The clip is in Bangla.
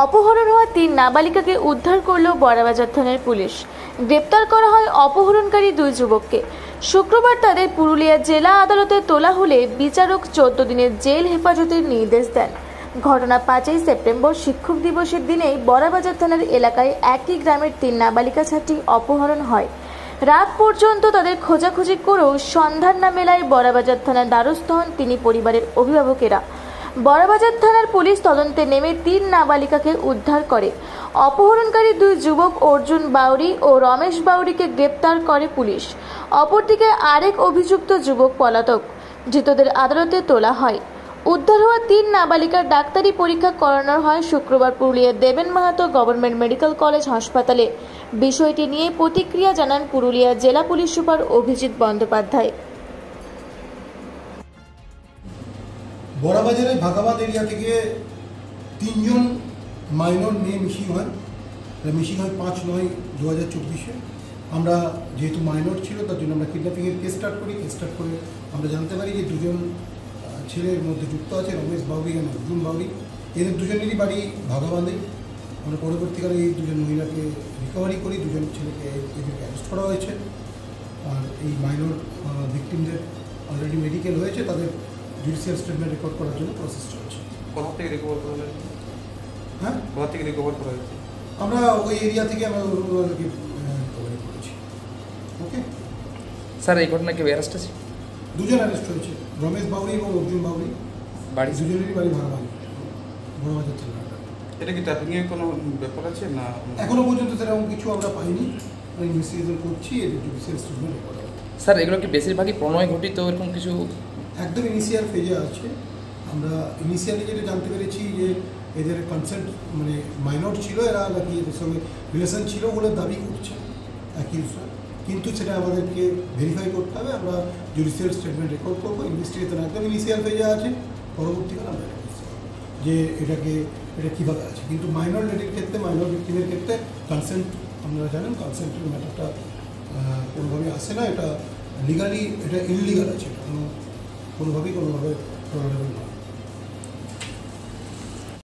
অপহরণ হওয়া 3 নাবালিকাকে উদ্ধার করল বড়াবাজার থানার পুলিশ। গ্রেপ্তার করা হয় অপহরণকারী 2 যুবককে। শুক্রবার তাদের পুরুলিয়া জেলা আদালতে তোলা হলে বিচারক 14 দিনের জেল হেফাজতের নির্দেশ দেন। ঘটনা 5ই সেপ্টেম্বর শিক্ষক দিবসের দিনেই বড়াবাজার থানার এলাকায় একই গ্রামের 3 নাবালিকা ছাত্রী অপহরণ হয়। রাত পর্যন্ত তাদের খোঁজাখুঁজি করেও সন্ধান না মেলায় বড়াবাজার থানার দ্বারস্থ হন তিনি পরিবারের অভিভাবকেরা। বড়াবাজার থানার পুলিশ তদন্তে নেমে 3 নাবালিকাকে উদ্ধার করে। অপহরণকারী 2 যুবক অর্জুন বাউরি ও রমেশ বাউরিকে গ্রেপ্তার করে পুলিশ। অপরদিকে আরেক অভিযুক্ত যুবক পলাতক। ধৃতদের আদালতে তোলা হয়। উদ্ধার হওয়া 3 নাবালিকার ডাক্তারি পরীক্ষা করানো হয় শুক্রবার পুরুলিয়ার দেবেন মাহাতো গভর্নমেন্ট মেডিকেল কলেজ হাসপাতালে। বিষয়টি নিয়ে প্রতিক্রিয়া জানান পুরুলিয়া জেলা পুলিশ সুপার অভিজিৎ বন্দ্যোপাধ্যায়। বড়াবাজারের ভাগাবাদ এরিয়া থেকে 3 জন মাইনর মেয়ে মিসিং হয়। মিসিং হয় 5/9/2024। আমরা যেহেতু মাইনর ছিল তার জন্য আমরা কিডন্যাপিংয়ের কেস স্টার্ট করে আমরা জানতে পারি যে 2 জন ছেলের মধ্যে যুক্ত আছে, রমেশ বাউরি এবং অর্জুন বাউরি। এদের 2 জনেরই বাড়ি ভাগাবাদে। আমরা পরবর্তীকালে এই 2 জন মহিলাকে রিকভারি করি, 2 জন ছেলেকে এদেরকে অ্যারেস্ট করা হয়েছে। আর এই মাইনর ভিকটিমদের অলরেডি মেডিকেল হয়েছে, তাদের জুডিশিয়াল স্টেটমেন্ট রেকর্ড করার জন্য প্রসেস চলছে। কোথা থেকে রিকভার করা হয়েছে? হ্যাঁ, কোথা থেকে রিকভার করা হয়েছে? আমরা ওই এরিয়া থেকে আমরা রিকভারি করেছি। ওকে স্যার, এই ঘটনা কেউ অ্যারেস্ট আছে? 2 জন অ্যারেস্ট হয়েছে, রমেশ বাউরি এবং অর্জুন বাউরি। বাড়ি 2 জনেরই বাড়ি ভাগাবাদ, বড়বাজার থানা। এটা কি ট্রাফিংয়ের কোনো ব্যাপার আছে না? এখনো পর্যন্ত সেরকম কিছু আমরা পাইনি। ইনভেস্টিগেশন করছি, এদের জুডিশিয়াল স্টেটমেন্ট রেকর্ড হবে। স্যার, এগুলো কি বেশিরভাগই প্রণয় ঘটিত এরকম কিছু? একদম ইনিশিয়াল ফেজে আছে। আমরা ইনিশিয়ালি যেটা জানতে পেরেছি যে এদের কনসেন্ট মানে মাইনর ছিল, এরা নাকি এদের সঙ্গে রিলেশন ছিল বলে দাবি করছে অ্যাকিউজরা, কিন্তু সেটা আমাদেরকে ভেরিফাই করতে হবে। আমরা জুডিশিয়াল স্টেটমেন্ট রেকর্ড করবো। ইনভেস্টিগেশন একদম ইনিশিয়াল ফেজে আছে, পরবর্তীকালে আমরা যে এটা কীভাবে আছে। কিন্তু মাইনর লেডির ক্ষেত্রে, মাইনর ভিক্টিমের ক্ষেত্রে কনসেন্ট, আপনারা জানেন কনসেন্টের ম্যাটারটা কোনোভাবেই আসে না। এটা লিগালি, এটা ইনলিগাল আছে, এটা কোনোভাবে টলারেবল নয়।